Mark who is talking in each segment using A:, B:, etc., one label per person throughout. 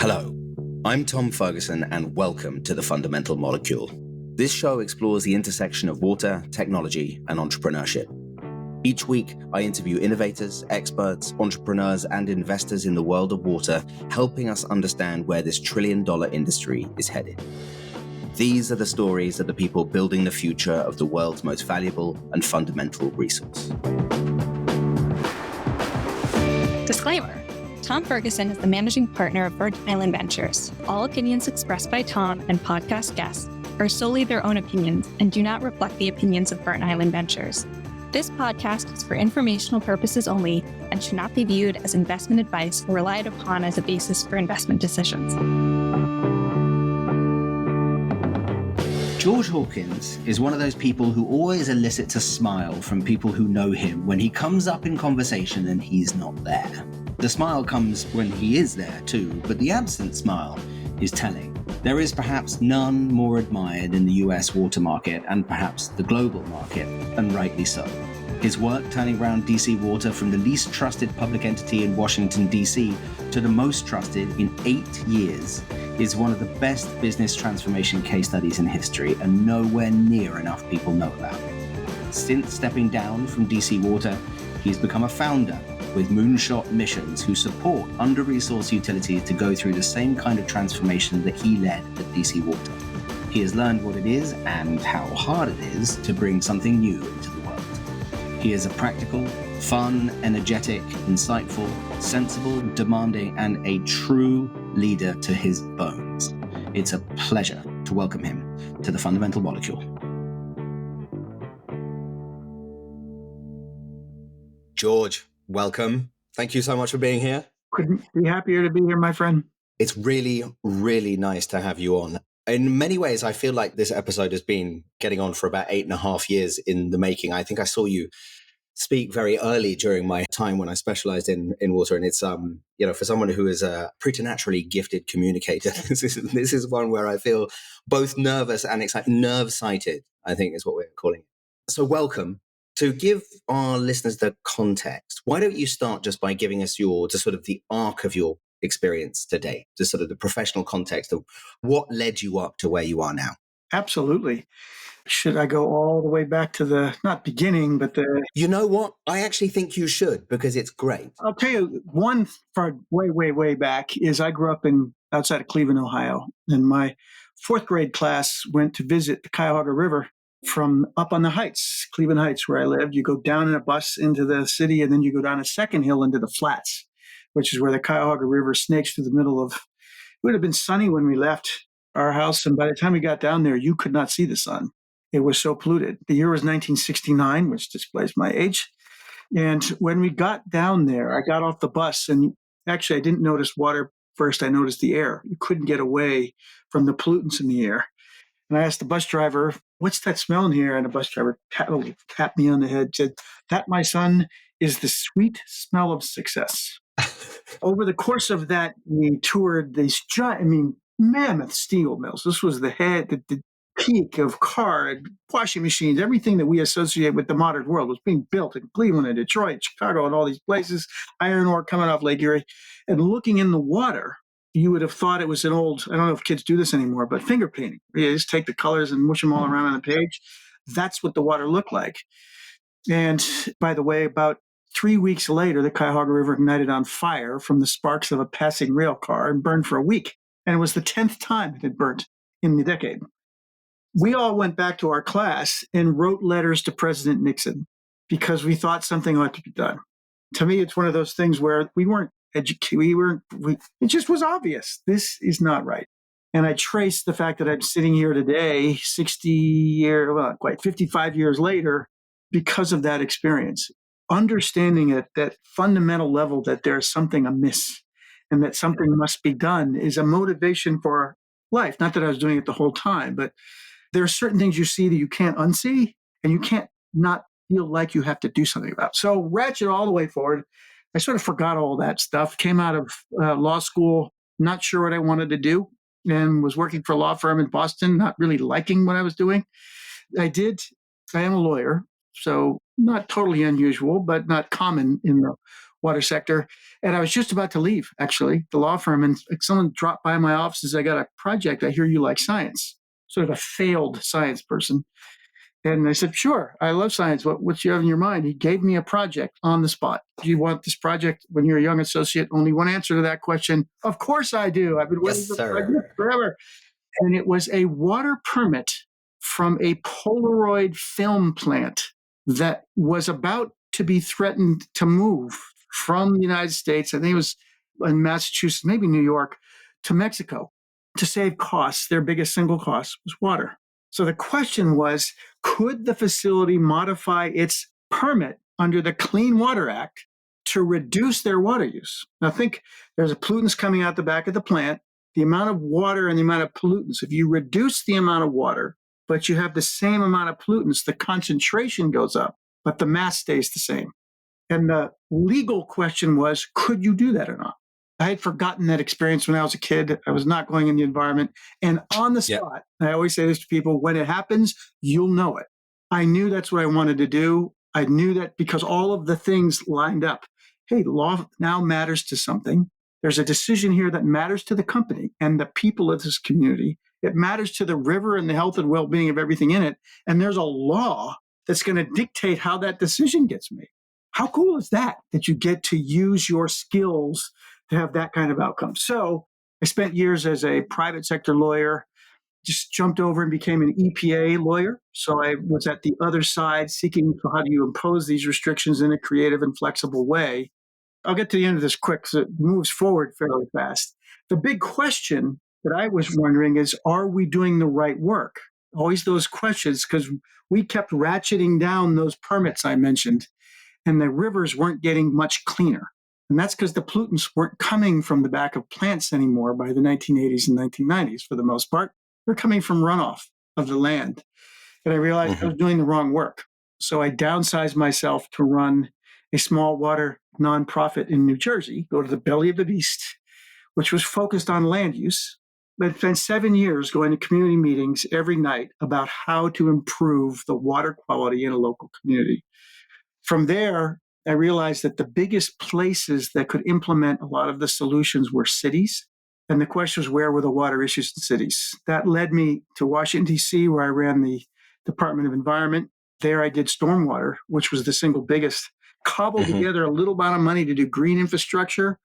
A: Hello, I'm Tom Ferguson and welcome to The Fundamental Molecule. This show explores the intersection of water, technology, and entrepreneurship. Each week, I interview innovators, experts, entrepreneurs, and investors in the world of water, helping us understand where this trillion-dollar industry is headed. These are the stories of the people building the future of the world's most valuable and fundamental resource.
B: Disclaimer. Tom Ferguson is the managing partner of Virgin Island Ventures. All opinions expressed by Tom and podcast guests are solely their own opinions and do not reflect the opinions of Virgin Island Ventures. This podcast is for informational purposes only and should not be viewed as investment advice or relied upon as a basis for investment decisions.
A: George Hawkins is one of those people who always elicits a smile from people who know him when he comes up in conversation and he's not there. The smile comes when he is there too, but the absent smile is telling. There is perhaps none more admired in the US water market and perhaps the global market, and rightly so. His work turning around DC Water from the least trusted public entity in Washington, DC to the most trusted in 8 years is one of the best business transformation case studies in history, and nowhere near enough people know about it. Since stepping down from DC Water, he's become a founder with Moonshot Missions, who support under-resourced utilities to go through the same kind of transformation that he led at DC Water. He has learned what it is and how hard it is to bring something new into the world. He is a practical, fun, energetic, insightful, sensible, demanding, and a true leader to his bones. It's a pleasure to welcome him to the Fundamental Molecule. George, welcome. Thank you so much for being here.
C: Couldn't be happier to be here, my friend.
A: It's really, really nice to have you on. In many ways, I feel like this episode has been getting on for about 8.5 years in the making. I think I saw you speak very early during my time when I specialized in water. And it's, for someone who is a preternaturally gifted communicator, this is one where I feel both nervous and excited. Nerve-sighted, I think is what we're calling it. So welcome. To give our listeners the context, why don't you start just by giving us the arc of your experience today, just sort of the professional context of what led you up to where you are now?
C: Absolutely. Should I go all the way back to the, not beginning, but the...
A: You know what? I actually think you should, because it's great.
C: I'll tell you, one far way back is I grew up outside of Cleveland, Ohio, and my fourth grade class went to visit the Cuyahoga River from up on the heights, Cleveland Heights, where I lived. You go down in a bus into the city, and then you go down a second hill into the flats, which is where the Cuyahoga River snakes through the middle of... It would have been sunny when we left our house, and by the time we got down there, you could not see the sun. It was so polluted. The year was 1969, which displays my age. And when we got down there, I got off the bus, and actually I didn't notice water first. I noticed the air. You couldn't get away from the pollutants in the air. And I asked the bus driver, "What's that smell in here?" And the bus driver tapped me on the head, said, "That, my son, is the sweet smell of success." Over the course of that, we toured these mammoth steel mills. This was the peak of car and washing machines. Everything that we associate with the modern world was being built in Cleveland and Detroit, Chicago, and all these places. Iron ore coming off Lake Erie. And looking in the water, you would have thought it was an old, I don't know if kids do this anymore, but finger painting. You just take the colors and mush them all around on the page. That's what the water looked like. And by the way, about 3 weeks later, the Cuyahoga River ignited on fire from the sparks of a passing rail car and burned for a week. And it was the 10th time it had burnt in the decade. We all went back to our class and wrote letters to President Nixon because we thought something ought to be done. To me, it's one of those things where we weren't educated. It just was obvious. This is not right. And I traced the fact that I'm sitting here today, 55 years later, because of that experience. Understanding at that fundamental level that there's something amiss and that something must be done is a motivation for life. Not that I was doing it the whole time, but there are certain things you see that you can't unsee, and you can't not feel like you have to do something about. So ratchet all the way forward, I sort of forgot all that stuff, came out of law school, not sure what I wanted to do, and was working for a law firm in Boston, not really liking what I was doing. I am a lawyer, so not totally unusual, but not common in the water sector. And I was just about to leave, actually, the law firm. And someone dropped by my office and said, I got a project. I hear you like science, sort of a failed science person. And I said, sure, I love science. What do you have in your mind? He gave me a project on the spot. Do you want this project when you're a young associate? Only one answer to that question. Of course I do. I've been waiting for the project forever. And it was a water permit from a Polaroid film plant that was about to be threatened to move from the United States. I think it was in Massachusetts, maybe New York, to Mexico to save costs. Their biggest single cost was water. So the question was, could the facility modify its permit under the Clean Water Act to reduce their water use? Now think, there's a pollutants coming out the back of the plant, the amount of water and the amount of pollutants. If you reduce the amount of water, but you have the same amount of pollutants, the concentration goes up, but the mass stays the same. And the legal question was, could you do that or not? I had forgotten that experience when I was a kid. I was not going in the environment. And on the spot, I always say this to people, when it happens, you'll know it. I knew that's what I wanted to do. I knew that because all of the things lined up. Hey, law now matters to something. There's a decision here that matters to the company and the people of this community. It matters to the river and the health and well-being of everything in it. And there's a law that's going to dictate how that decision gets made. How cool is that you get to use your skills to have that kind of outcome? So I spent years as a private sector lawyer, just jumped over and became an EPA lawyer. So I was at the other side seeking for how do you impose these restrictions in a creative and flexible way. I'll get to the end of this quick because it moves forward fairly fast. The big question that I was wondering is, are we doing the right work? Always those questions, because we kept ratcheting down those permits I mentioned, and the rivers weren't getting much cleaner. And that's because the pollutants weren't coming from the back of plants anymore by the 1980s and 1990s for the most part. They're coming from runoff of the land. And I realized I was doing the wrong work. So I downsized myself to run a small water nonprofit in New Jersey, go to the belly of the beast, which was focused on land use. But spent 7 years going to community meetings every night about how to improve the water quality in a local community. From there, I realized that the biggest places that could implement a lot of the solutions were cities. And the question was, where were the water issues in cities? That led me to Washington, D.C., where I ran the Department of Environment. There I did stormwater, which was the single biggest, cobbled together a little amount of money to do green infrastructure.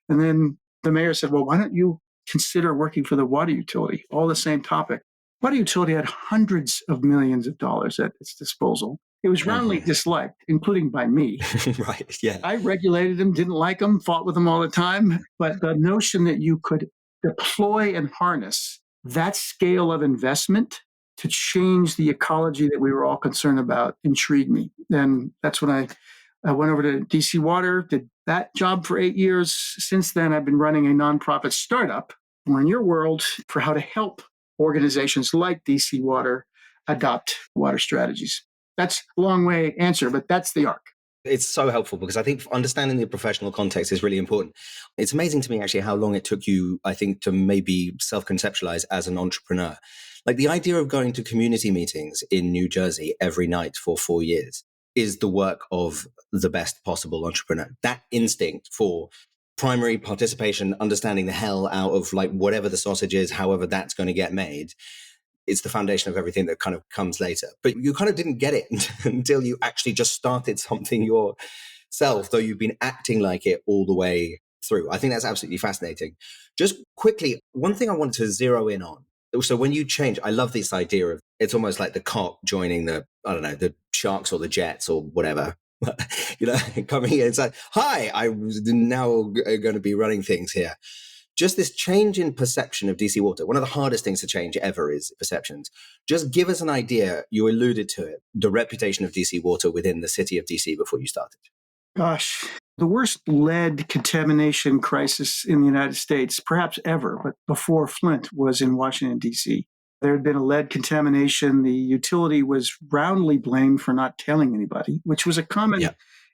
C: And then the mayor said, well, why don't you consider working for the water utility? All the same topic. Water utility had hundreds of millions of dollars at its disposal. It was roundly disliked, including by me.
A: Right, yeah.
C: I regulated them, didn't like them, fought with them all the time. But the notion that you could deploy and harness that scale of investment to change the ecology that we were all concerned about intrigued me. And that's when I went over to DC Water, did that job for 8 years. Since then, I've been running a nonprofit startup, more in your world, for how to help organizations like DC Water adopt water strategies. That's a long way answer, but that's the arc.
A: It's so helpful because I think understanding the professional context is really important. It's amazing to me actually how long it took you, I think, to maybe self-conceptualize as an entrepreneur. Like the idea of going to community meetings in New Jersey every night for 4 years is the work of the best possible entrepreneur. That instinct for primary participation, understanding the hell out of like whatever the sausage is, however that's going to get made, it's the foundation of everything that kind of comes later. But you kind of didn't get it until you actually just started something yourself, though you've been acting like it all the way through. I think that's absolutely fascinating. Just quickly, one thing I wanted to zero in on. So when you change, I love this idea of it's almost like the cock joining the Sharks or the Jets or whatever. Coming in, it's like, hi, I'm now going to be running things here. Just this change in perception of DC Water. One of the hardest things to change ever is perceptions. Just give us an idea, you alluded to it, the reputation of DC Water within the city of DC before you started.
C: Gosh, the worst lead contamination crisis in the United States, perhaps ever, but before Flint, was in Washington, D.C. There had been a lead contamination. The utility was roundly blamed for not telling anybody, which was a common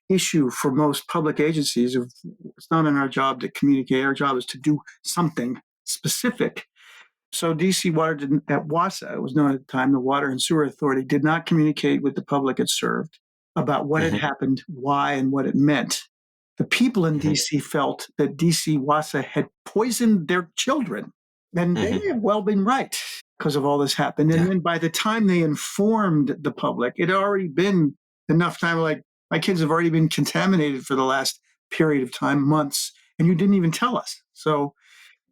C: issue for most public agencies. It's not in our job to communicate. Our job is to do something specific. So DC Water didn't, at WASA, it was known at the time, the Water and Sewer Authority, did not communicate with the public it served about what had happened, why, and what it meant. The people in DC felt that DC Wasa had poisoned their children. And they may have well been right because of all this happened. And then by the time they informed the public, it had already been enough time, like my kids have already been contaminated for the last period of time, months, and you didn't even tell us. So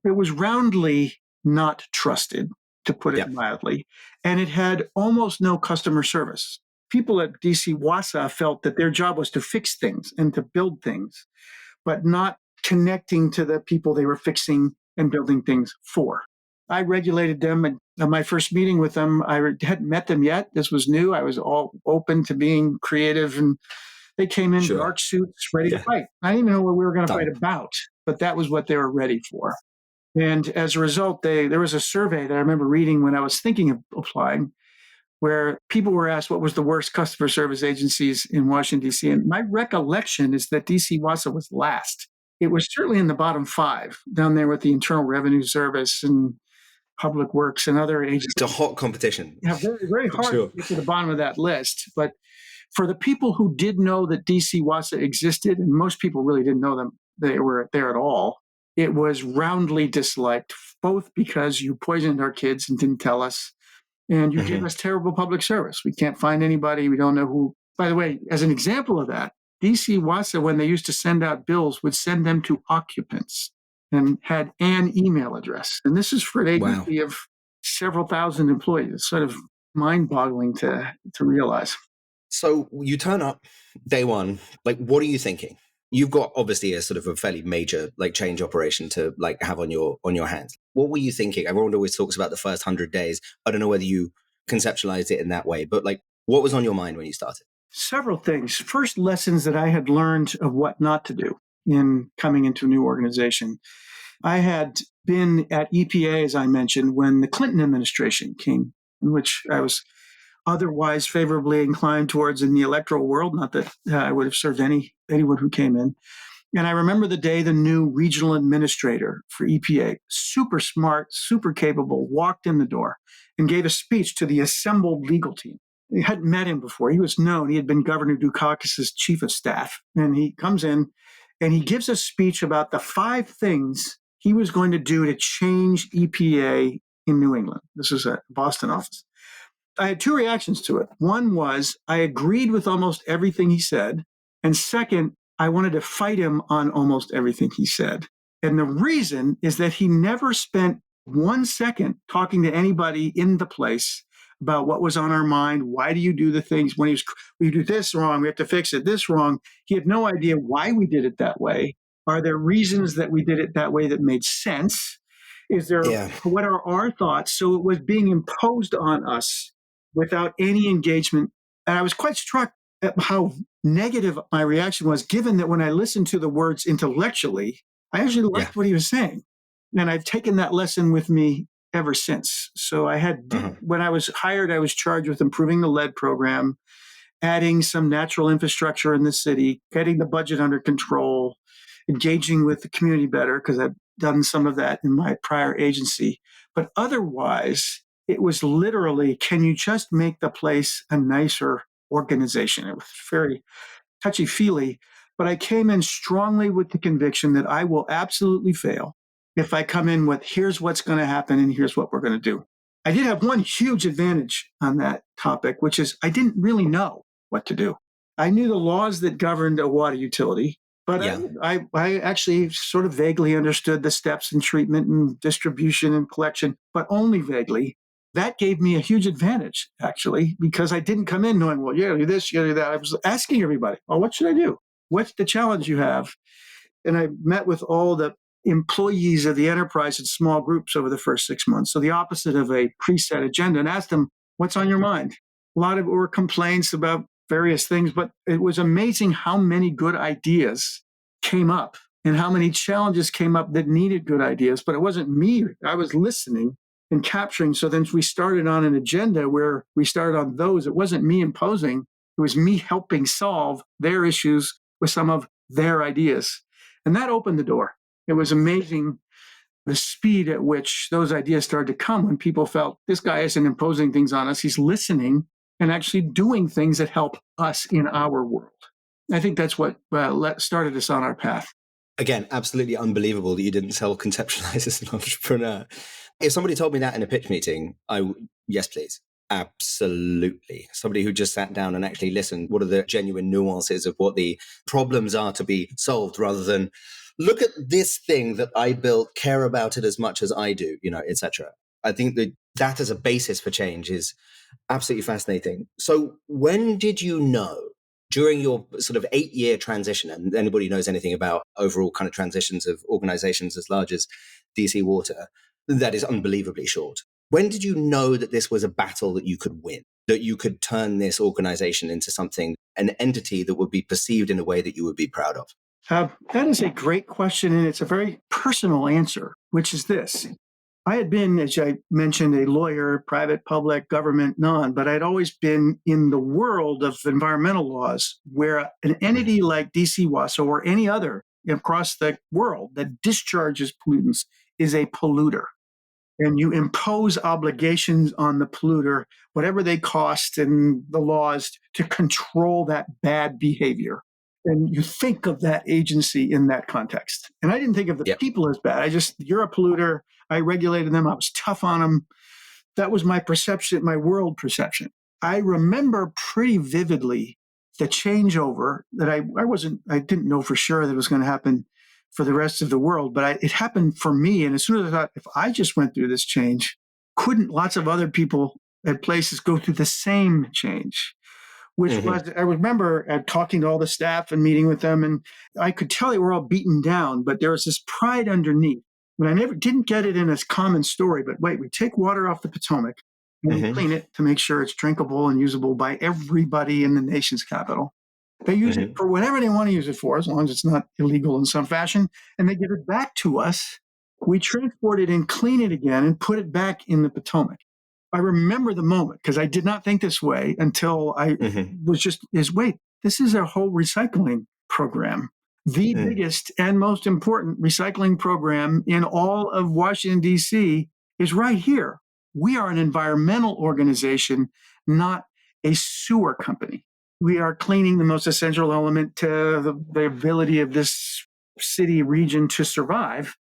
C: it was roundly not trusted, to put it mildly. And it had almost no customer service. People at DC Wasa felt that their job was to fix things and to build things, but not connecting to the people they were fixing and building things for. I regulated them, and at my first meeting with them, I hadn't met them yet. This was new. I was all open to being creative, and they came in dark suits, ready to fight. I didn't even know what we were going to fight about, but that was what they were ready for. And as a result, there was a survey that I remember reading when I was thinking of applying, where people were asked what was the worst customer service agencies in Washington, D.C. And my recollection is that D.C. Wasa was last. It was certainly in the bottom 5, down there with the Internal Revenue Service and Public Works and other agencies.
D: It's a hot competition.
C: Yeah, very, very hard to get to the bottom of that list. But for the people who did know that DC Wasa existed, and most people really didn't know them, they were there at all, it was roundly disliked, both because you poisoned our kids and didn't tell us, and you gave us terrible public service. We can't find anybody. We don't know who. By the way, as an example of that, DC Wasa, when they used to send out bills, would send them to occupants and had an email address. And this is for an agency of several thousand employees. It's sort of mind-boggling to realize.
D: So you turn up day one, like, what are you thinking? You've got obviously a sort of a fairly major like change operation to like have on your hands. What were you thinking? Everyone always talks about the first 100 days. I don't know whether you conceptualized it in that way, but like, what was on your mind when you started?
C: Several things. First, lessons that I had learned of what not to do in coming into a new organization. I had been at EPA, as I mentioned, when the Clinton administration came, in which I was otherwise favorably inclined towards in the electoral world, not that I would have served anyone who came in. And I remember the day the new regional administrator for EPA, super smart, super capable, walked in the door and gave a speech to the assembled legal team. He hadn't met him before. He was known. He had been Governor Dukakis's chief of staff. And he comes in and he gives a speech about the 5 things he was going to do to change EPA in New England. This was a Boston office. I had 2 reactions to it. One was I agreed with almost everything he said. And second, I wanted to fight him on almost everything he said. And the reason is that he never spent 1 second talking to anybody in the place about what was on our mind. Why do you do the things when we do this wrong? We have to fix it this wrong. He had no idea why we did it that way. Are there reasons that we did it that way that made sense? Is there, what are our thoughts? So it was being imposed on us without any engagement. And I was quite struck at how negative my reaction was, given that when I listened to the words intellectually, I actually liked what he was saying. And I've taken that lesson with me ever since. So I had, when I was hired, I was charged with improving the lead program, adding some natural infrastructure in the city, getting the budget under control, engaging with the community better, because I've done some of that in my prior agency. But otherwise, it was literally, can you just make the place a nicer organization? It was very touchy-feely, but I came in strongly with the conviction that I will absolutely fail if I come in with, here's what's going to happen and here's what we're going to do. I did have one huge advantage on that topic, which is I didn't really know what to do. I knew the laws that governed a water utility, but I actually sort of vaguely understood the steps in treatment and distribution and collection, but only vaguely. That gave me a huge advantage, actually, because I didn't come in knowing, well, you got to do this, you got to do that. I was asking everybody, well, what should I do? What's the challenge you have? And I met with all the employees of the enterprise in small groups over the first 6 months. So the opposite of a preset agenda, and asked them, what's on your mind? A lot of it were complaints about various things, but it was amazing how many good ideas came up and how many challenges came up that needed good ideas. But it wasn't me. I was listening and capturing. So then we started on an agenda where we started on those. It wasn't me imposing. It was me helping solve their issues with some of their ideas. And that opened the door. It was amazing the speed at which those ideas started to come when people felt this guy isn't imposing things on us. He's listening and actually doing things that help us in our world. I think that's what started us on our path.
D: Again, absolutely unbelievable that you didn't self-conceptualize as an entrepreneur. If somebody told me that in a pitch meeting, yes, please. Absolutely. Somebody who just sat down and actually listened. What are the genuine nuances of what the problems are to be solved, rather than look at this thing that I built, care about it as much as I do, etc. I think that as a basis for change is absolutely fascinating. So when did you know, during your sort of 8-year transition, and anybody who knows anything about overall kind of transitions of organizations as large as DC Water, that is unbelievably short. When did you know that this was a battle that you could win, that you could turn this organization into something, an entity that would be perceived in a way that you would be proud of?
C: That is a great question, and it's a very personal answer, which is this. I had been, as I mentioned, a lawyer, private, public, government, none, but I'd always been in the world of environmental laws, where an entity like DC Water or any other across the world that discharges pollutants is a polluter. And you impose obligations on the polluter, whatever they cost, and the laws to control that bad behavior. And you think of that agency in that context. And I didn't think of the people as bad. You're a polluter. I regulated them. I was tough on them. That was my perception, my world perception. I remember pretty vividly the changeover that I didn't know for sure that it was going to happen for the rest of the world, but it happened for me. And as soon as I thought, if I just went through this change, couldn't lots of other people at places go through the same change? Which was, I remember talking to all the staff and meeting with them, and I could tell they were all beaten down, but there was this pride underneath. And I didn't get it in a common story, but wait, we take water off the Potomac and we clean it to make sure it's drinkable and usable by everybody in the nation's capital. They use it for whatever they want to use it for, as long as it's not illegal in some fashion, and they give it back to us. We transport it and clean it again and put it back in the Potomac. I remember the moment, because I did not think this way until I wait, this is a whole recycling program. The biggest and most important recycling program in all of Washington, D.C. is right here. We are an environmental organization, not a sewer company. We are cleaning the most essential element to the ability of this city region to survive.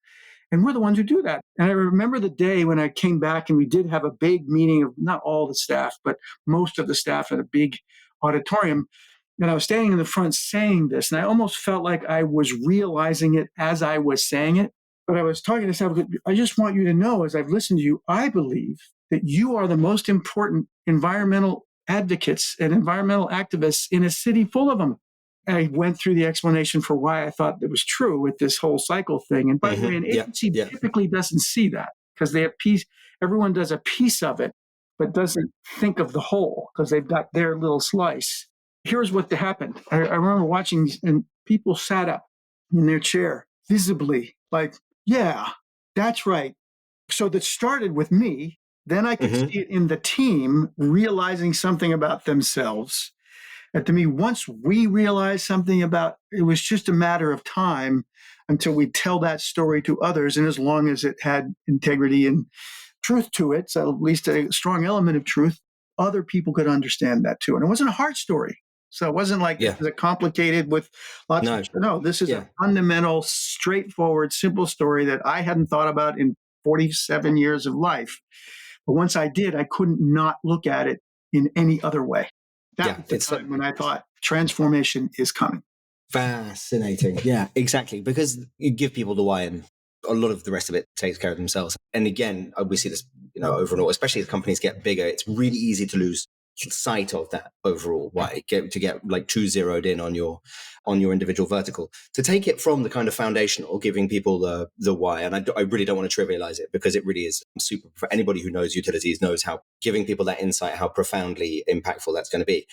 C: And we're the ones who do that. And I remember the day when I came back and we did have a big meeting of not all the staff, but most of the staff at a big auditorium. And I was standing in the front saying this, and I almost felt like I was realizing it as I was saying it. But I was talking to staff, I just want you to know, as I've listened to you, I believe that you are the most important environmental advocates and environmental activists in a city full of them. I went through the explanation for why I thought it was true with this whole cycle thing. And by the way, an agency typically doesn't see that, because everyone does a piece of it, but doesn't think of the whole, because they've got their little slice. Here's what happened. I remember watching, and people sat up in their chair, visibly, like, yeah, that's right. So that started with me. Then I could see it in the team realizing something about themselves. And to me, once we realized something about it, was just a matter of time until we tell that story to others. And as long as it had integrity and truth to it, so at least a strong element of truth, other people could understand that too. And it wasn't a hard story. So it wasn't like it was complicated with lots of, no, this is a fundamental, straightforward, simple story that I hadn't thought about in 47 years of life. But once I did, I couldn't not look at it in any other way. That was the time when I thought transformation is coming.
D: Fascinating. Yeah, exactly. Because you give people the why, and a lot of the rest of it takes care of themselves. And again, we see this, over and over, especially as companies get bigger, it's really easy to lose sight of that overall why, to get like too zeroed in on your individual vertical. To take it from the kind of foundational, giving people the why, and I really don't want to trivialize it, because it really is super. For anybody who knows utilities knows how giving people that insight, how profoundly impactful that's going to be.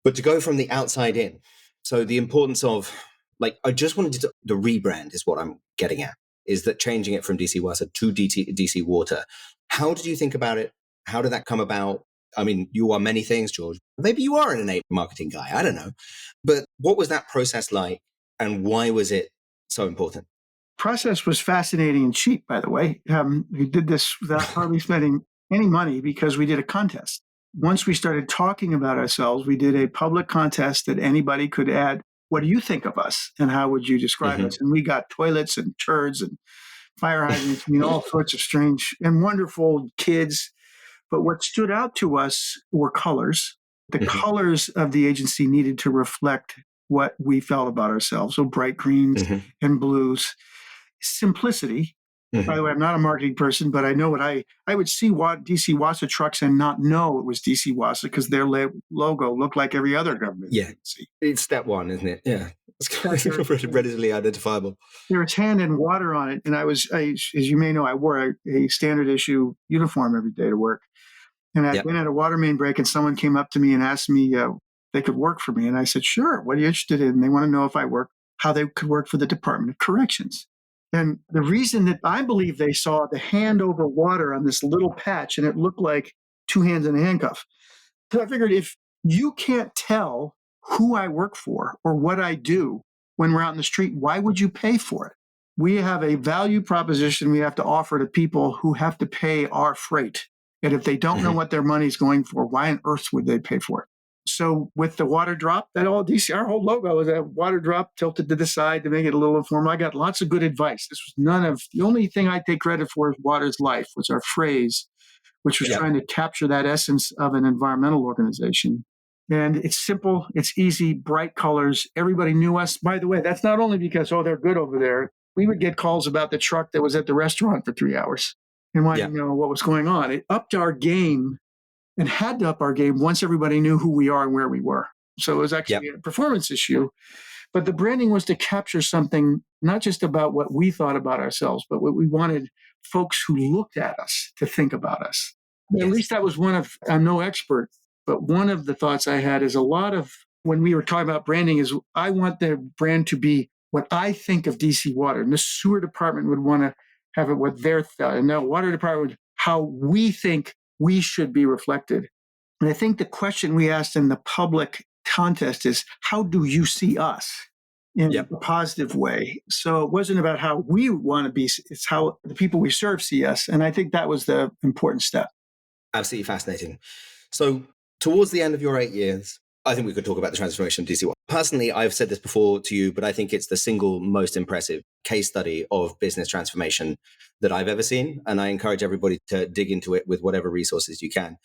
D: But to go from the outside in, so the importance of, I just wanted to, the rebrand is what I'm getting at, is that changing it from DC Water to DC Water. How did you think about it? How did that come about? I mean, you are many things, George. Maybe you are an innate marketing guy. I don't know. But what was that process like, and why was it so important?
C: Process was fascinating and cheap, by the way. We did this without hardly spending any money, because we did a contest. once we started talking about ourselves, we did a public contest that anybody could add, what do you think of us? And how would you describe us? And we got toilets and turds and fire hydrants, all sorts of strange and wonderful kids. But what stood out to us were colors. The colors of the agency needed to reflect what we felt about ourselves. So bright greens and blues. Simplicity. By the way, I'm not a marketing person, but I know what I would see DC Water trucks and not know it was DC Water because their logo looked like every other government agency.
D: It's step one, isn't it? Yeah. It's readily identifiable.
C: There was hand and water on it. And as you may know, I wore a standard issue uniform every day to work. And I'd been at a water main break and someone came up to me and asked me if they could work for me. And I said, sure, what are you interested in? And they want to know if I work, how they could work for the Department of Corrections. And the reason that I believe they saw the hand over water on this little patch and it looked like two hands in a handcuff. So I figured if you can't tell who I work for or what I do when we're out in the street, why would you pay for it? We have a value proposition we have to offer to people who have to pay our freight. And if they don't know what their money's going for, why on earth would they pay for it? So with the water drop, our whole logo is a water drop tilted to the side to make it a little informal. I got lots of good advice. This was the only thing I take credit for is water's life, was our phrase, which was trying to capture that essence of an environmental organization. And it's simple, it's easy, bright colors. Everybody knew us. By the way, that's not only because, they're good over there. We would get calls about the truck that was at the restaurant for 3 hours and wanted to know what was going on. It upped our game and had to up our game once everybody knew who we are and where we were. So it was actually a performance issue. But the branding was to capture something, not just about what we thought about ourselves, but what we wanted folks who looked at us to think about us. At least that was I'm no expert, but one of the thoughts I had is when we were talking about branding is I want the brand to be what I think of DC Water. And the sewer department would want to have it what their thought. And the water department, how we think we should be reflected. And I think the question we asked in the public contest is, how do you see us in a positive way? So it wasn't about how we want to be, it's how the people we serve see us. And I think that was the important step.
D: Absolutely fascinating. So towards the end of your 8 years, I think we could talk about the transformation of DC Water. Personally, I've said this before to you, but I think it's the single most impressive case study of business transformation that I've ever seen. And I encourage everybody to dig into it with whatever resources you can.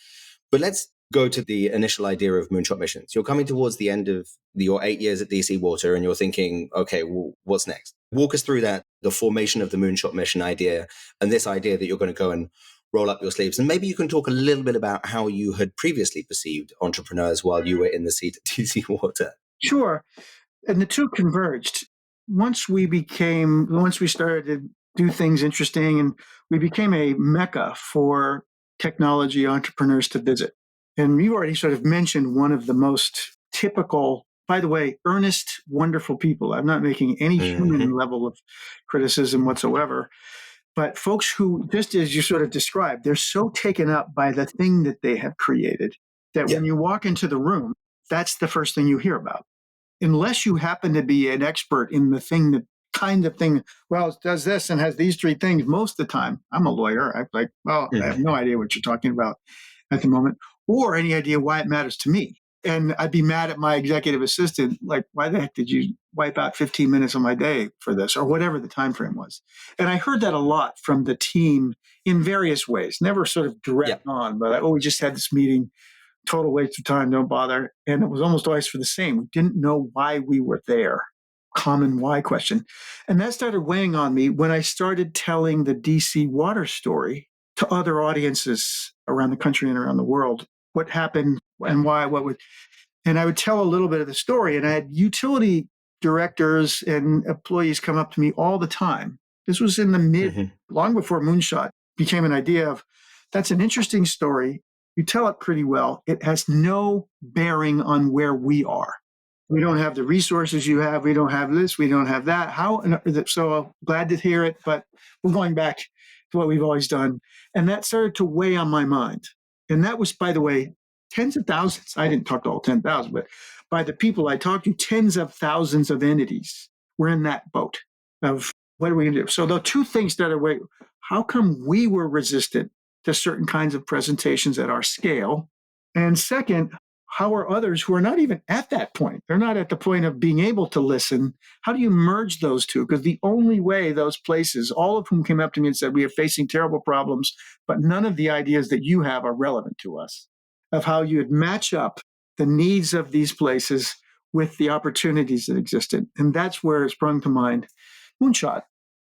D: But let's go to the initial idea of Moonshot Missions. You're coming towards the end of your 8 years at DC Water and you're thinking, okay, well, what's next? Walk us through that, the formation of the Moonshot Mission idea and this idea that you're going to go and roll up your sleeves. And maybe you can talk a little bit about how you had previously perceived entrepreneurs while you were in the seat at DC Water.
C: Sure. And the two converged. Once we started to do things interesting and we became a mecca for technology entrepreneurs to visit. And you already sort of mentioned one of the most typical, by the way, earnest, wonderful people. I'm not making any human level of criticism whatsoever. But folks who, just as you sort of described, they're so taken up by the thing that they have created that when you walk into the room, that's the first thing you hear about. Unless you happen to be an expert in the thing, that kind of thing, well, it does this and has these three things. Most of the time, I'm a lawyer. I'm like, I have no idea what you're talking about at the moment, or any idea why it matters to me. And I'd be mad at my executive assistant, like, why the heck did you wipe out 15 minutes of my day for this, or whatever the time frame was? And I heard that a lot from the team in various ways, never sort of direct on, but we just had this meeting, total waste of time, don't bother. And it was almost always for the same. We didn't know why we were there. Common why question. And that started weighing on me when I started telling the DC Water story to other audiences around the country and around the world. What happened and why, and I would tell a little bit of the story. And I had utility directors and employees come up to me all the time. This was in the long before Moonshot became an idea of, that's an interesting story. You tell it pretty well. It has no bearing on where we are. We don't have the resources you have. We don't have this. We don't have that. So glad to hear it, but we're going back to what we've always done. And that started to weigh on my mind. And that was, by the way, tens of thousands. I didn't talk to all 10,000, but by the people I talked to, tens of thousands of entities were in that boat of what are we going to do? So the two things started weighing. How come we were resistant to certain kinds of presentations at our scale? And second, how are others who are not even at that point? They're not at the point of being able to listen. How do you merge those two? Because the only way those places, all of whom came up to me and said, we are facing terrible problems, but none of the ideas that you have are relevant to us, of how you'd match up the needs of these places with the opportunities that existed. And that's where it sprung to mind Moonshot.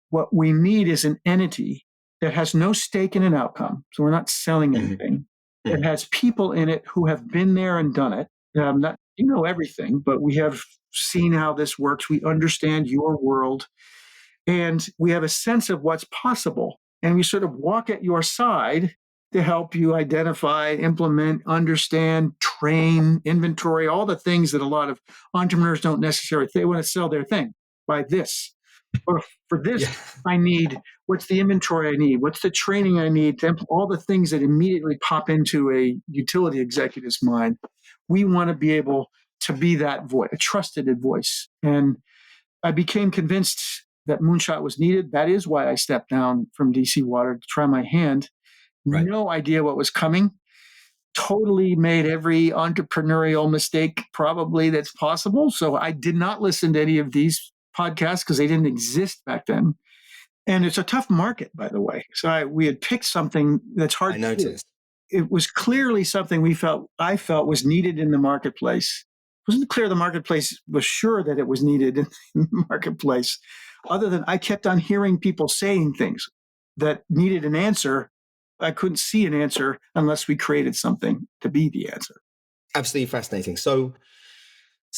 C: What we need is an entity that has no stake in an outcome. So we're not selling anything. It has people in it who have been there and done it. Not everything, but we have seen how this works. We understand your world, and we have a sense of what's possible. And we sort of walk at your side to help you identify, implement, understand, train, inventory, all the things that a lot of entrepreneurs don't necessarily. They want to sell their thing. Buy this. Or for this, I need, what's the inventory I need? What's the training I need? All the things that immediately pop into a utility executive's mind. We want to be able to be that voice, a trusted voice. And I became convinced that Moonshot was needed. That is why I stepped down from DC Water to try my hand. Right. No idea what was coming. Totally made every entrepreneurial mistake probably that's possible. So I did not listen to any of these podcasts because they didn't exist back then. And it's a tough market, by the way. So we had picked something that's hard to
D: noticed.
C: Do. It was clearly something I felt was needed in the marketplace. It wasn't clear the marketplace was sure that it was needed in the marketplace, other than I kept on hearing people saying things that needed an answer. I couldn't see an answer unless we created something to be the answer.
D: Absolutely fascinating. So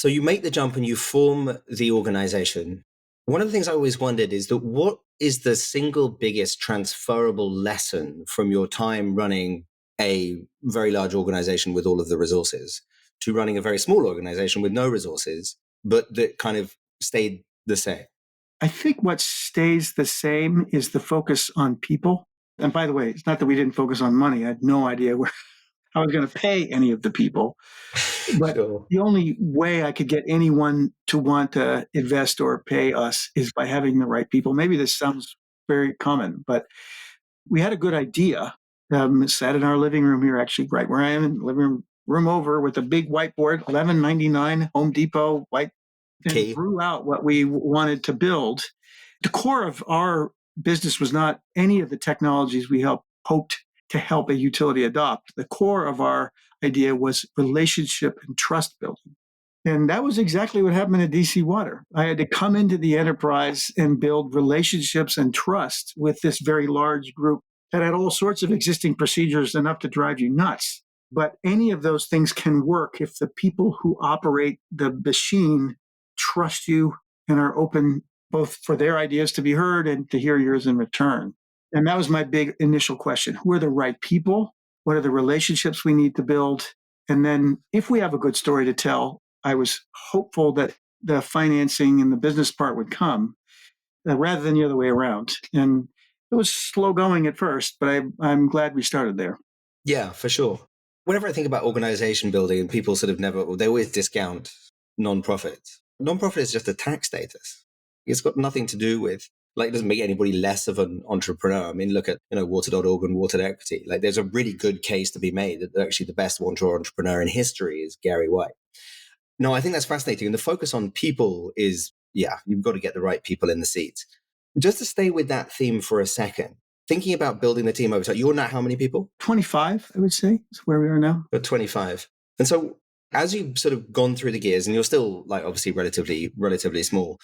D: you make the jump and you form the organization. One of the things I always wondered is that what is the single biggest transferable lesson from your time running a very large organization with all of the resources to running a very small organization with no resources, but that kind of stayed the same?
C: I think what stays the same is the focus on people. And by the way, it's not that we didn't focus on money. I had no idea where I was going to pay any of the people. But sure. The only way I could get anyone to want to invest or pay us is by having the right people. Maybe this sounds very common, but we had a good idea. Sat in our living room here, actually, right where I am, in the living room over with a big whiteboard, $11.99 Home Depot white, and drew out what we wanted to build. The core of our business was not any of the technologies we hoped to help a utility adopt. The core of our idea was relationship and trust building. And that was exactly what happened at DC Water. I had to come into the enterprise and build relationships and trust with this very large group that had all sorts of existing procedures enough to drive you nuts. But any of those things can work if the people who operate the machine trust you and are open both for their ideas to be heard and to hear yours in return. And that was my big initial question. Who are the right people? What are the relationships we need to build? And then if we have a good story to tell, I was hopeful that the financing and the business part would come rather than the other way around. And it was slow going at first, but I'm glad we started there.
D: Yeah, for sure. Whenever I think about organization building, and people sort of they always discount nonprofits. Nonprofit is just a tax status. It's got nothing to do with, it doesn't make anybody less of an entrepreneur. I mean, look at, water.org and Water Equity. There's a really good case to be made that actually the best water entrepreneur in history is Gary White. No, I think that's fascinating. And the focus on people is, you've got to get the right people in the seats. Just to stay with that theme for a second, thinking about building the team over time, you're now how many people?
C: 25, I would say, is where we are now.
D: 25. And so as you've sort of gone through the gears, and you're still obviously relatively small,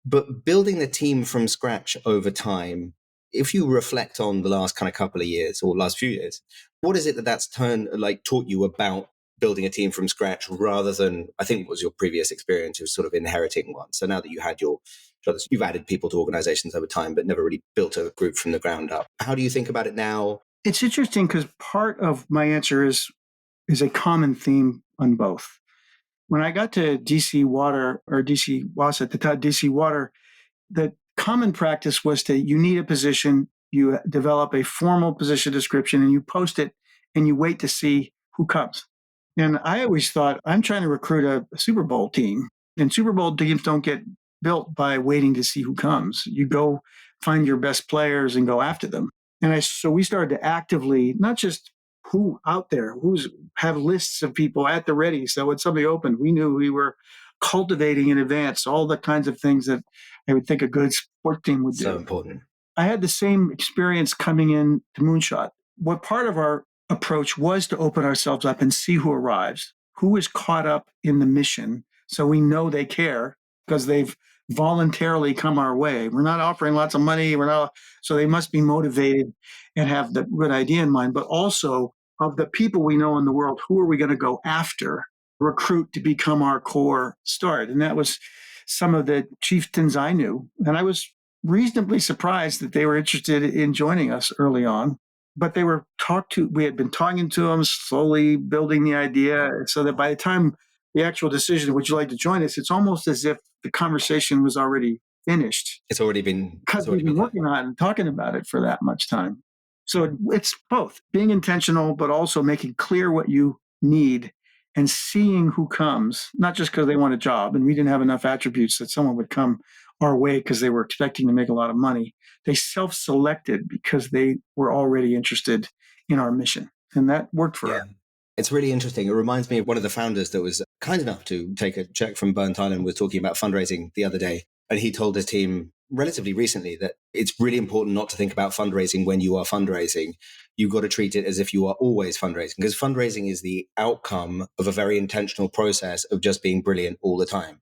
D: but building the team from scratch over time, if you reflect on the last kind of couple of years or last few years, what is it that's taught you about building a team from scratch rather than, I think, what was your previous experience of sort of inheriting one? So now that you've added people to organizations over time, but never really built a group from the ground up. How do you think about it now?
C: It's interesting because part of my answer is a common theme on both. When I got to DC Water, or DC WASA, DC Water, the common practice was you need a position, you develop a formal position description, and you post it, and you wait to see who comes. And I always thought, I'm trying to recruit a Super Bowl team, and Super Bowl teams don't get built by waiting to see who comes. You go find your best players and go after them. And so we started to actively, not just who out there, have lists of people at the ready. So when somebody opened, we knew we were cultivating in advance all the kinds of things that I would think a good sport team would do.
D: So important.
C: I had the same experience coming in to Moonshot. What part of our approach was to open ourselves up and see who arrives, who is caught up in the mission, so we know they care because they've voluntarily come our way. We're not offering lots of money. So they must be motivated and have the good idea in mind. But also of the people we know in the world, who are we going to go after, recruit to become our core start? And that was some of the chieftains I knew, and I was reasonably surprised that they were interested in joining us early on. But they were we had been talking to them, slowly building the idea, so that by the time the actual decision, would you like to join us, it's almost as if the conversation was already finished.
D: It's already been,
C: because we've been working on it and talking about it for that much time. So it's both being intentional, but also making clear what you need and seeing who comes, not just because they want a job. And we didn't have enough attributes that someone would come our way because they were expecting to make a lot of money. They self-selected because they were already interested in our mission. And that worked for us.
D: It's really interesting. It reminds me of one of the founders that was kind enough to take a check from Burnt Island, was talking about fundraising the other day. And he told his team relatively recently that it's really important not to think about fundraising when you are fundraising. You've got to treat it as if you are always fundraising, because fundraising is the outcome of a very intentional process of just being brilliant all the time.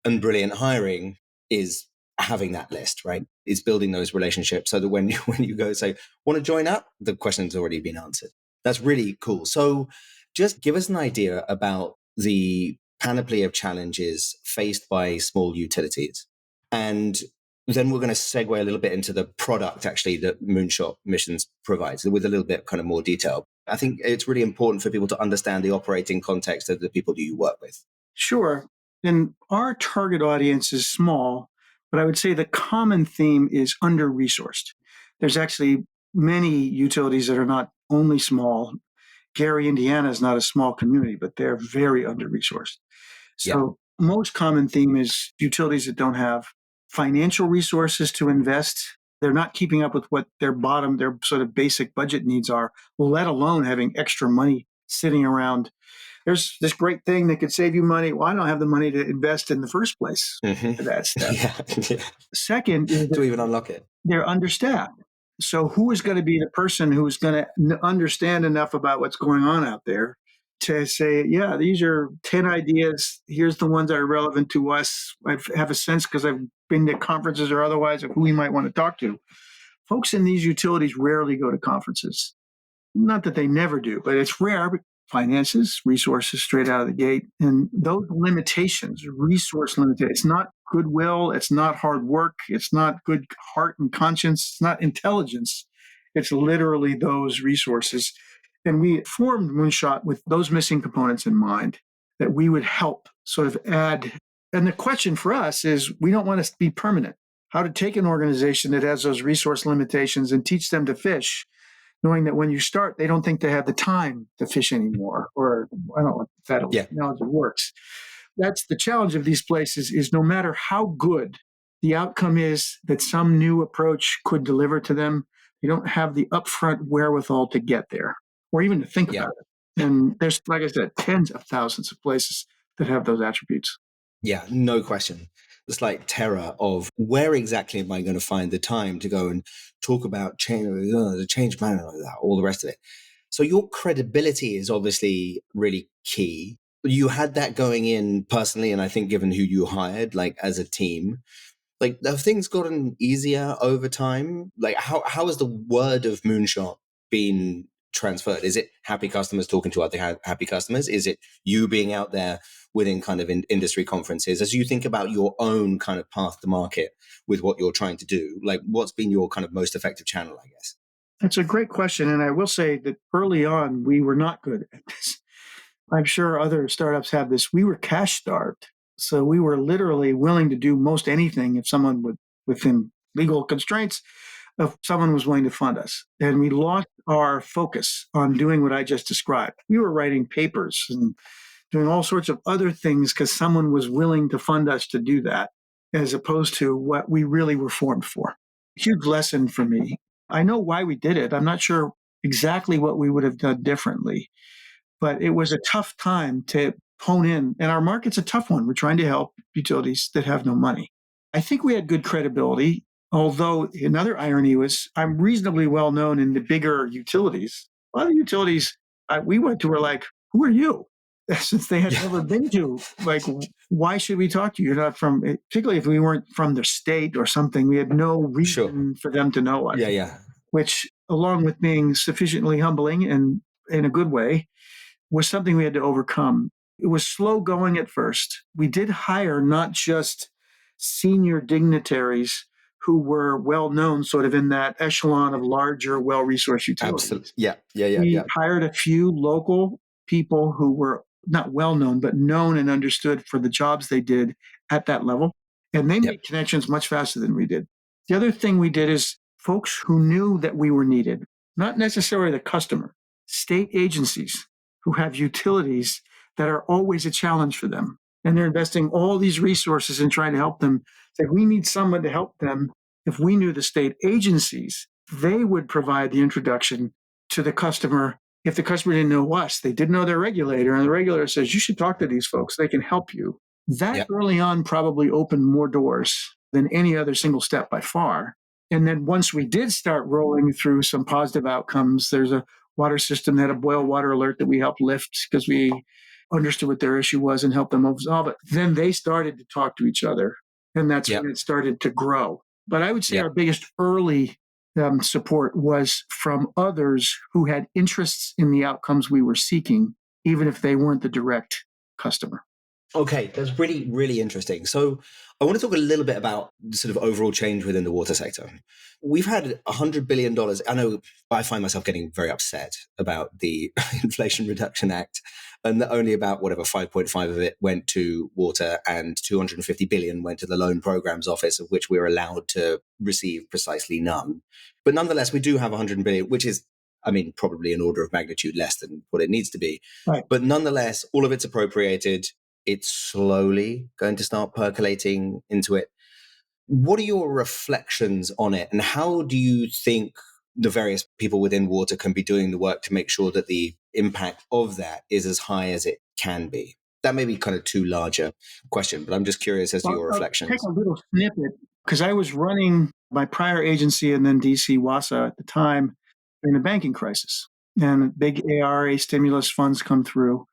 D: And brilliant hiring is having that list, right? It's building those relationships so that when you go say, want to join up, the question's already been answered. That's really cool. So just give us an idea about the panoply of challenges faced by small utilities. And then we're going to segue a little bit into the product actually that Moonshot Missions provides with a little bit kind of more detail. I think it's really important for people to understand the operating context of the people that you work with.
C: Sure. And our target audience is small, but I would say the common theme is under-resourced. There's actually many utilities that are not only small. Gary, Indiana is not a small community, but they're very under-resourced. So most common theme is utilities that don't have financial resources to invest. They're not keeping up with what their sort of basic budget needs are, let alone having extra money sitting around. There's this great thing that could save you money. Well, I don't have the money to invest in the first place for that stuff. Second,
D: to even unlock it,
C: they're understaffed. So who is going to be the person who's going to understand enough about what's going on out there to say, yeah, these are 10 ideas. Here's the ones that are relevant to us. I have a sense because I've been to conferences or otherwise of who we might want to talk to. Folks in these utilities rarely go to conferences. Not that they never do, but it's rare. Finances, resources straight out of the gate. And those limitations, resource limitations, it's not goodwill, it's not hard work, it's not good heart and conscience, it's not intelligence. It's literally those resources. And we formed Moonshot with those missing components in mind, that we would help sort of add. And the question for us is, we don't want to be permanent. How to take an organization that has those resource limitations and teach them to fish, knowing that when you start, they don't think they have the time to fish anymore, or I don't know if that technology works. That's the challenge of these places, is no matter how good the outcome is that some new approach could deliver to them, they don't have the upfront wherewithal to get there or even to think about it. And there's, like I said, tens of thousands of places that have those attributes.
D: Yeah, no question. It's like terror of where exactly am I going to find the time to go and talk about the change plan and all the rest of it. So your credibility is obviously really key. You had that going in personally, and I think given who you hired, like as a team, like have things gotten easier over time? Like how has the word of Moonshot been transferred? Is it happy customers talking to other happy customers? Is it you being out there within kind of industry conferences? As you think about your own kind of path to market with what you're trying to do, like what's been your kind of most effective channel, I guess?
C: That's a great question. And I will say that early on, we were not good at this. I'm sure other startups have this. We were cash starved. So we were literally willing to do most anything if someone would, within legal constraints, if someone was willing to fund us. And we lost our focus on doing what I just described. We were writing papers and doing all sorts of other things because someone was willing to fund us to do that, as opposed to what we really were formed for. Huge lesson for me. I know why we did it. I'm not sure exactly what we would have done differently. But it was a tough time to hone in. And our market's a tough one. We're trying to help utilities that have no money. I think we had good credibility, although another irony was I'm reasonably well known in the bigger utilities. A lot of utilities we went to were like, who are you? Since they had never been to, like, why should we talk to you? You're not from, particularly if we weren't from the state or something, we had no reason for them to know us.
D: Yeah.
C: Which, along with being sufficiently humbling and in a good way, was something we had to overcome. It was slow going at first. We did hire not just senior dignitaries who were well known, sort of in that echelon of larger, well-resourced utilities.
D: Absolutely. Yeah.
C: We hired a few local people who were not well known, but known and understood for the jobs they did at that level. And they made connections much faster than we did. The other thing we did is folks who knew that we were needed, not necessarily the customer, state agencies who have utilities that are always a challenge for them. And they're investing all these resources in trying to help them. Say, we need someone to help them. If we knew the state agencies, they would provide the introduction to the customer. If the customer didn't know us, they didn't know their regulator, and the regulator says, you should talk to these folks. They can help you. That early on probably opened more doors than any other single step by far. And then once we did start rolling through some positive outcomes, there's a water system that had a boil water alert that we helped lift because we understood what their issue was and helped them resolve it. Then they started to talk to each other, and that's when it started to grow. But I would say our biggest early support was from others who had interests in the outcomes we were seeking, even if they weren't the direct customer.
D: Okay, that's really, really interesting. So I want to talk a little bit about the sort of overall change within the water sector. We've had $100 billion. I know I find myself getting very upset about the Inflation Reduction Act, and that only about 5.5 of it went to water and 250 billion went to the Loan Programs Office, of which we're allowed to receive precisely none. But nonetheless, we do have 100 billion, which is, probably an order of magnitude less than what it needs to be.
C: Right.
D: But nonetheless, all of it's appropriated. It's slowly going to start percolating into it. What are your reflections on it? And how do you think the various people within water can be doing the work to make sure that the impact of that is as high as it can be? That may be kind of too large a question, but I'm just curious as to your reflections.
C: I'll take a little snippet, because I was running my prior agency and then DC Water at the time during the banking crisis. And big ARA stimulus funds come through.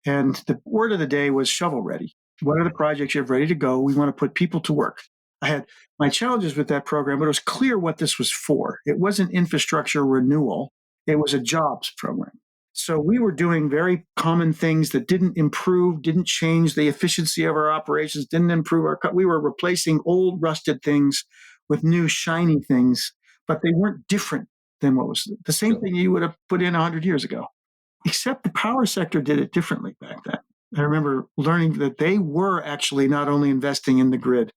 C: And the word of the day was shovel ready. What are the projects you have ready to go? We want to put people to work. I had my challenges with that program, but it was clear what this was for. It wasn't infrastructure renewal. It was a jobs program. So we were doing very common things that didn't improve, didn't change the efficiency of our operations, didn't improve we were replacing old rusted things with new shiny things, but they weren't different than what was the same thing you would have put in 100 years ago. Except the power sector did it differently back then. I remember learning that they were actually not only investing in the grid,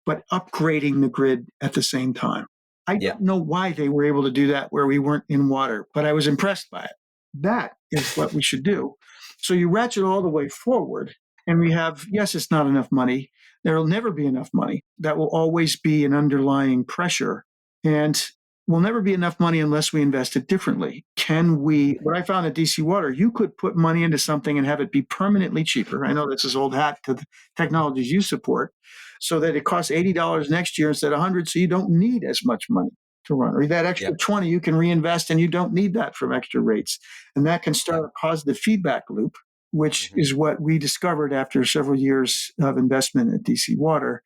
C: but upgrading the grid at the same time. I don't know why they were able to do that where we weren't in water, but I was impressed by it. That is what we should do. So you ratchet all the way forward, and we have, yes, it's not enough money. There will never be enough money. That will always be an underlying pressure. And will never be enough money unless we invest it differently. What I found at DC Water, you could put money into something and have it be permanently cheaper. I know this is old hat to the technologies you support, so that it costs $80 next year instead of $100, so you don't need as much money to run. Or that extra 20 you can reinvest, and you don't need that from extra rates. And that can start a positive feedback loop, which is what we discovered after several years of investment at DC Water.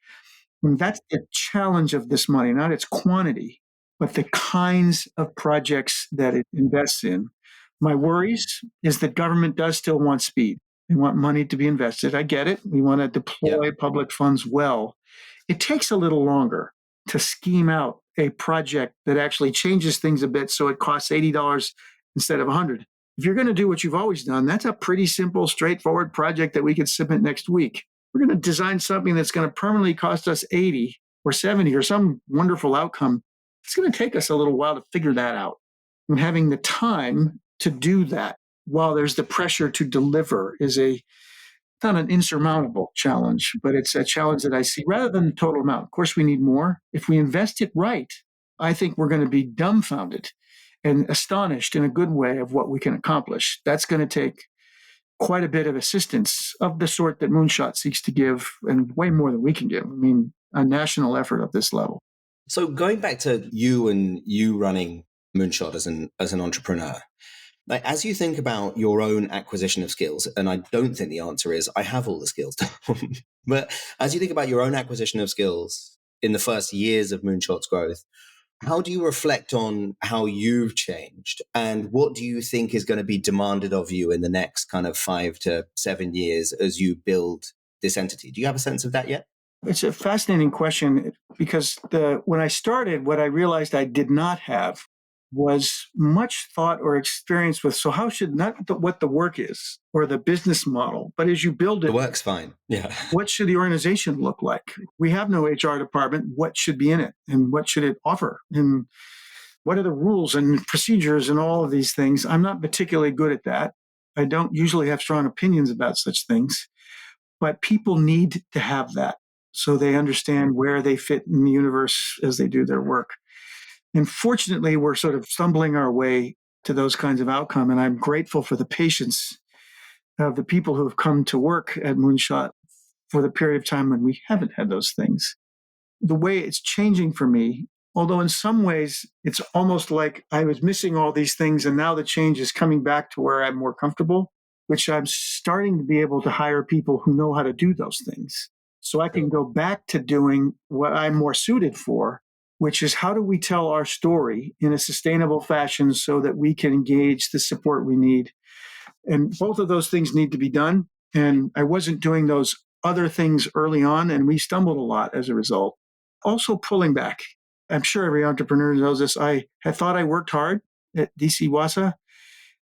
C: And that's the challenge of this money, not its quantity, but the kinds of projects that it invests in. My worries is that government does still want speed. They want money to be invested. I get it. We want to deploy public funds well. It takes a little longer to scheme out a project that actually changes things a bit so it costs $80 instead of $100. If you're going to do what you've always done, that's a pretty simple, straightforward project that we could submit next week. We're going to design something that's going to permanently cost us 80 or 70 or some wonderful outcome. It's going to take us a little while to figure that out. And having the time to do that while there's the pressure to deliver is not an insurmountable challenge, but it's a challenge that I see rather than the total amount. Of course, we need more. If we invest it right, I think we're going to be dumbfounded and astonished in a good way of what we can accomplish. That's going to take quite a bit of assistance of the sort that Moonshot seeks to give, and way more than we can give. I mean, a national effort of this level.
D: So going back to you and you running Moonshot as an entrepreneur, like as you think about your own acquisition of skills, and I don't think the answer is I have all the skills, but as you think about your own acquisition of skills in the first years of Moonshot's growth, how do you reflect on how you've changed, and what do you think is going to be demanded of you in the next kind of 5 to 7 years as you build this entity? Do you have a sense of that yet?
C: It's a fascinating question, because when I started, what I realized I did not have was much thought or experience with. So how should what the work is or the business model, but as you build it,
D: The work's fine. Yeah.
C: what should the organization look like? We have no HR department. What should be in it, and what should it offer? And what are the rules and procedures and all of these things? I'm not particularly good at that. I don't usually have strong opinions about such things, but people need to have that so they understand where they fit in the universe as they do their work. And fortunately, we're sort of stumbling our way to those kinds of outcome. And I'm grateful for the patience of the people who have come to work at Moonshot for the period of time when we haven't had those things. The way it's changing for me, although in some ways it's almost like I was missing all these things, and now the change is coming back to where I'm more comfortable, which I'm starting to be able to hire people who know how to do those things. So I can go back to doing what I'm more suited for, which is how do we tell our story in a sustainable fashion so that we can engage the support we need. And both of those things need to be done. And I wasn't doing those other things early on, and we stumbled a lot as a result. Also pulling back. I'm sure every entrepreneur knows this. I had thought I worked hard at DC Water.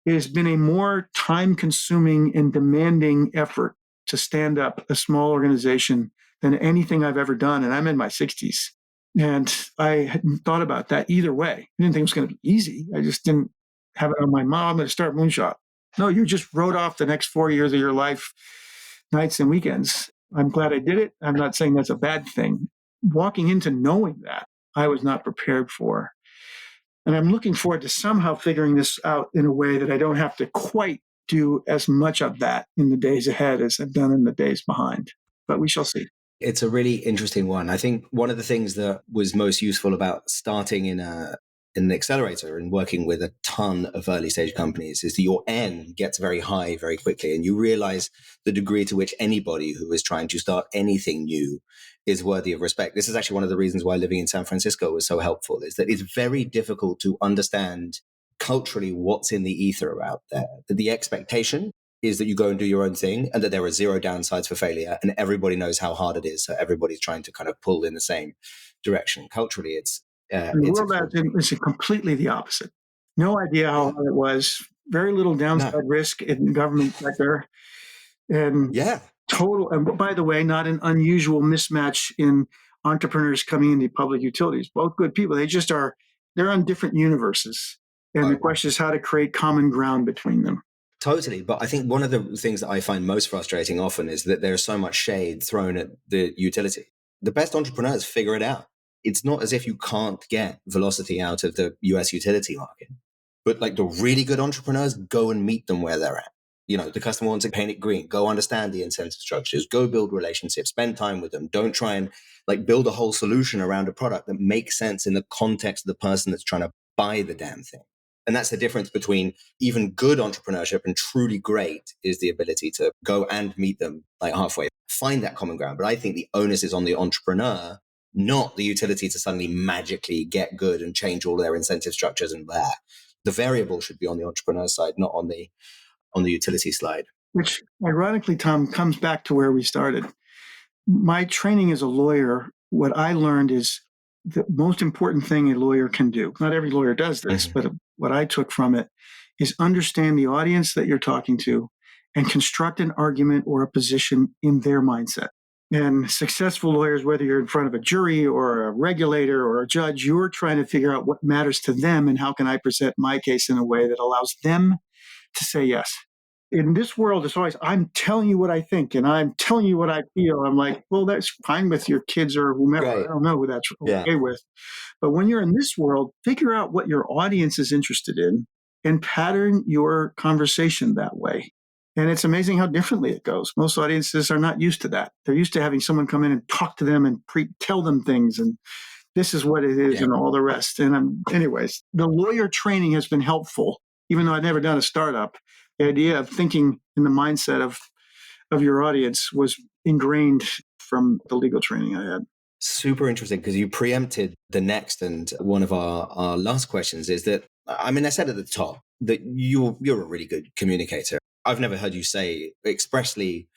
C: It has been a more time-consuming and demanding effort to stand up a small organization than anything I've ever done. And I'm in my 60s. And I hadn't thought about that either way. I didn't think it was going to be easy. I just didn't have it on my mind. I'm going to start Moonshot. No, you just wrote off the next 4 years of your life, nights and weekends. I'm glad I did it. I'm not saying that's a bad thing. Walking into knowing that, I was not prepared for. And I'm looking forward to somehow figuring this out in a way that I don't have to quite do as much of that in the days ahead as I've done in the days behind. But we shall see.
D: It's a really interesting one. I think one of the things that was most useful about starting in an accelerator and working with a ton of early stage companies is that your N gets very high very quickly, and you realize the degree to which anybody who is trying to start anything new is worthy of respect. This is actually one of the reasons why living in San Francisco was so helpful, is that it's very difficult to understand culturally what's in the ether out there. The expectation is that you go and do your own thing, and that there are zero downsides for failure, and everybody knows how hard it is. So everybody's trying to kind of pull in the same direction. Culturally, it's
C: completely the opposite. No idea how hard it was. Very little downside risk in the government sector. And total. And by the way, not an unusual mismatch in entrepreneurs coming into public utilities. Both good people. They're on different universes. And the question is how to create common ground between them.
D: Totally. But I think one of the things that I find most frustrating often is that there's so much shade thrown at the utility. The best entrepreneurs figure it out. It's not as if you can't get velocity out of the US utility market, but like the really good entrepreneurs, go and meet them where they're at. You know, the customer wants to paint it green. Go understand the incentive structures. Go build relationships. Spend time with them. Don't try and like build a whole solution around a product that makes sense in the context of the person that's trying to buy the damn thing. And that's the difference between even good entrepreneurship and truly great, is the ability to go and meet them like halfway, find that common ground. But I think the onus is on the entrepreneur, not the utility to suddenly magically get good and change all their incentive structures and blah. The variable should be on the entrepreneur side, not on the utility side.
C: Which ironically, Tom, comes back to where we started. My training as a lawyer, what I learned is the most important thing a lawyer can do. Not every lawyer does this, but what I took from it is understand the audience that you're talking to and construct an argument or a position in their mindset. And successful lawyers, whether you're in front of a jury or a regulator or a judge, you're trying to figure out what matters to them and how can I present my case in a way that allows them to say yes. In this world, it's always, I'm telling you what I think and I'm telling you what I feel. I'm like, well, that's fine with your kids or whomever.
D: Right.
C: I don't know who that's
D: Yeah.
C: okay with. But when you're in this world, figure out what your audience is interested in and pattern your conversation that way. And it's amazing how differently it goes. Most audiences are not used to that. They're used to having someone come in and talk to them and tell them things. And this is what it is and all the rest. And anyways, the lawyer training has been helpful, even though I'd never done a startup. The idea of thinking in the mindset of your audience was ingrained from the legal training I had.
D: Super interesting, because you preempted the next and one of our last questions is that, I mean, I said at the top that you're a really good communicator. I've never heard you expressly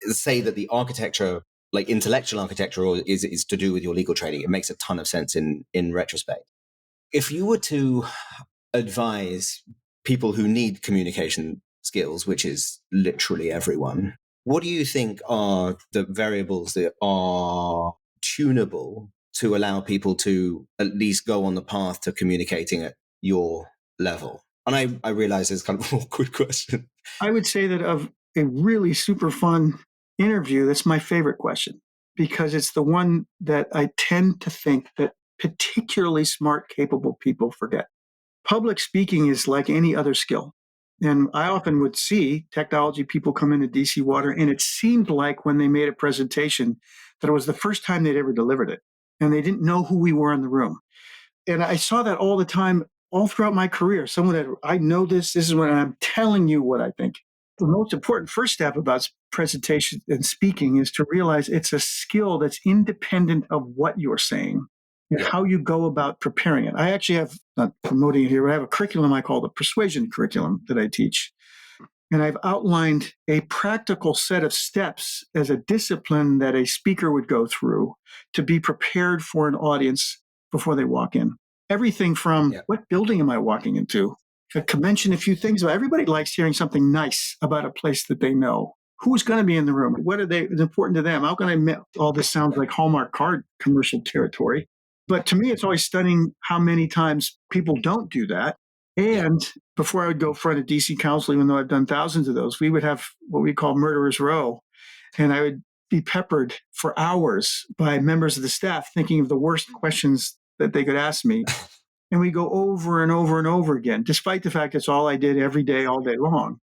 D: say that the architecture, like intellectual architecture, is to do with your legal training. It makes a ton of sense in retrospect. If you were to advise people who need communication skills, which is literally everyone, what do you think are the variables that are tunable to allow people to at least go on the path to communicating at your level? And I realize it's kind of an awkward question.
C: I would say that of a really super fun interview, that's my favorite question, because it's the one that I tend to think that particularly smart, capable people forget. Public speaking is like any other skill. And I often would see technology people come into DC Water, and it seemed like when they made a presentation that it was the first time they'd ever delivered it. And they didn't know who we were in the room. And I saw that all the time, all throughout my career. Someone that, I know this is when I'm telling you what I think. The most important first step about presentation and speaking is to realize it's a skill that's independent of what you're saying and how you go about preparing it. I actually have, not promoting it here, but I have a curriculum I call the persuasion curriculum that I teach. And I've outlined a practical set of steps as a discipline that a speaker would go through to be prepared for an audience before they walk in. Everything from what building am I walking into? I could mention a few things. Everybody likes hearing something nice about a place that they know. Who's going to be in the room? What is important to them? How can I all this sounds like Hallmark card commercial territory. But to me, it's always stunning how many times people don't do that. And before I would go in front of DC Council, even though I've done thousands of those, we would have what we call Murderer's Row. And I would be peppered for hours by members of the staff thinking of the worst questions that they could ask me. And we go over and over and over again, despite the fact it's all I did every day, all day long.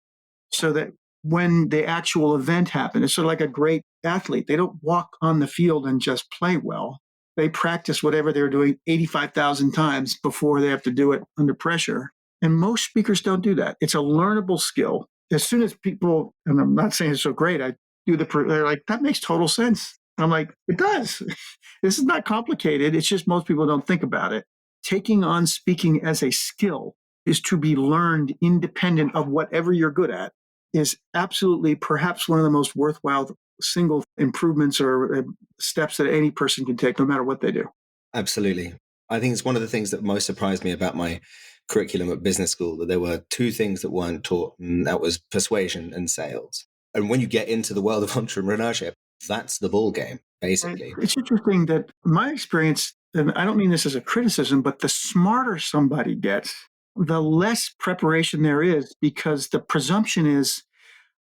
C: So that when the actual event happened, it's sort of like a great athlete. They don't walk on the field and just play well. They practice whatever they're doing 85,000 times before they have to do it under pressure. And most speakers don't do that. It's a learnable skill. As soon as people, and I'm not saying it's so great, they're like, that makes total sense. I'm like, it does. This is not complicated. It's just most people don't think about it. Taking on speaking as a skill is to be learned independent of whatever you're good at is absolutely perhaps one of the most worthwhile single improvements or steps that any person can take, no matter what they do.
D: Absolutely. I think it's one of the things that most surprised me about my curriculum at business school, that there were two things that weren't taught, and that was persuasion and sales. And when you get into the world of entrepreneurship, that's the ball game, basically.
C: And it's interesting that my experience, and I don't mean this as a criticism, but the smarter somebody gets, the less preparation there is, because the presumption is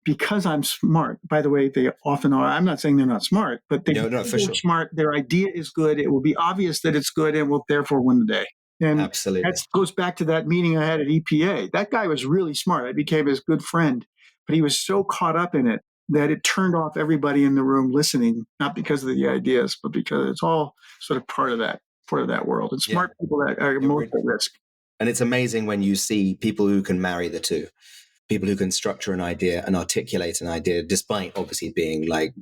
C: because I'm smart. By the way, they often are. I'm not saying they're not smart, but they're smart. Their idea is good. It will be obvious that it's good and will therefore win the day. And
D: absolutely,
C: that goes back to that meeting I had at EPA. That guy was really smart. I became his good friend, but he was so caught up in it that it turned off everybody in the room listening, not because of the ideas, but because it's all sort of part of that world. And smart people that are most at risk.
D: And it's amazing when you see people who can marry the two. People who can structure an idea and articulate an idea, despite obviously being like,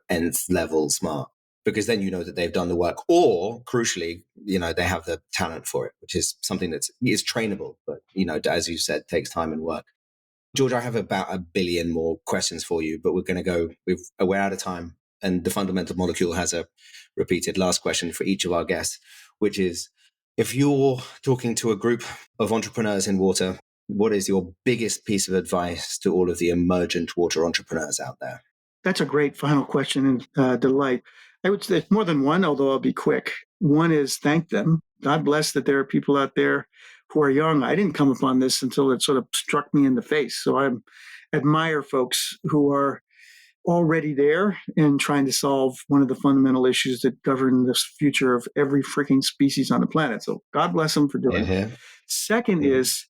D: nth level smart, because then you know that they've done the work, or crucially, they have the talent for it, which is something that is trainable, but, as you said, takes time and work. George, I have about 1 billion more questions for you, but we're out of time. And the fundamental molecule has a repeated last question for each of our guests, which is, if you're talking to a group of entrepreneurs in water, what is your biggest piece of advice to all of the emergent water entrepreneurs out there?
C: That's a great final question and delight. I would say more than one, although I'll be quick. One is thank them. God bless that there are people out there who are young, I didn't come upon this until it sort of struck me in the face. So I admire folks who are already there and trying to solve one of the fundamental issues that govern the future of every freaking species on the planet. So God bless them for doing it. Second is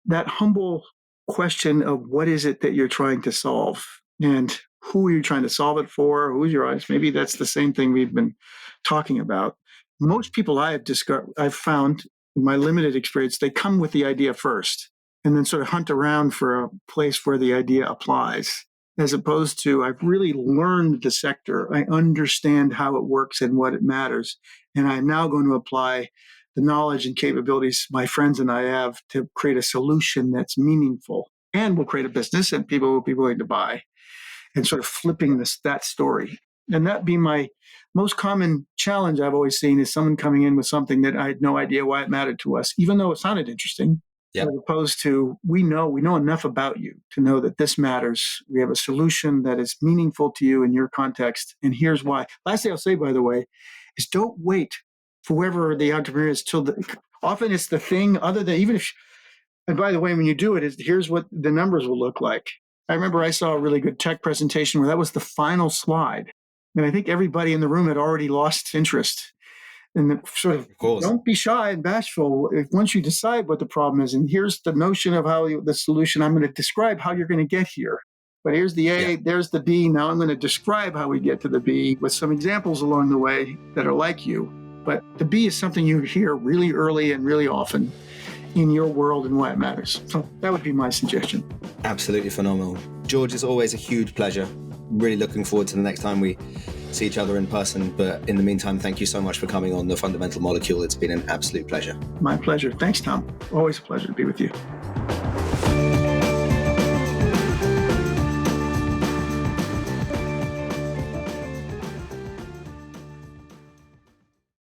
C: that humble question of what is it that you're trying to solve and who are you trying to solve it for? Who's your audience? Maybe that's the same thing we've been talking about. Most people I've found in my limited experience, they come with the idea first and then sort of hunt around for a place where the idea applies, as opposed to I've really learned the sector. I understand how it works and what it matters. And I'm now going to apply the knowledge and capabilities my friends and I have to create a solution that's meaningful and will create a business and people will be willing to buy, and sort of flipping that story. And that be my most common challenge I've always seen is someone coming in with something that I had no idea why it mattered to us, even though it sounded interesting. As opposed to we know enough about you to know that this matters. We have a solution that is meaningful to you in your context. And here's why. Last thing I'll say, by the way, is don't wait for whoever the entrepreneur is often it's the thing other than and by the way, when you do it, here's what the numbers will look like. I remember I saw a really good tech presentation where that was the final slide. And I think everybody in the room had already lost interest. And sort of don't be shy and bashful. Once you decide what the problem is, and here's the notion of the solution, I'm going to describe how you're going to get here. But here's the A, there's the B. Now I'm going to describe how we get to the B with some examples along the way that are like you. But the B is something you hear really early and really often in your world and why it matters. So that would be my suggestion.
D: Absolutely phenomenal. George, it's always a huge pleasure. Really looking forward to the next time we see each other in person. But in the meantime, thank you so much for coming on The Fundamental Molecule. It's been an absolute pleasure.
C: My pleasure. Thanks, Tom. Always a pleasure to be with you.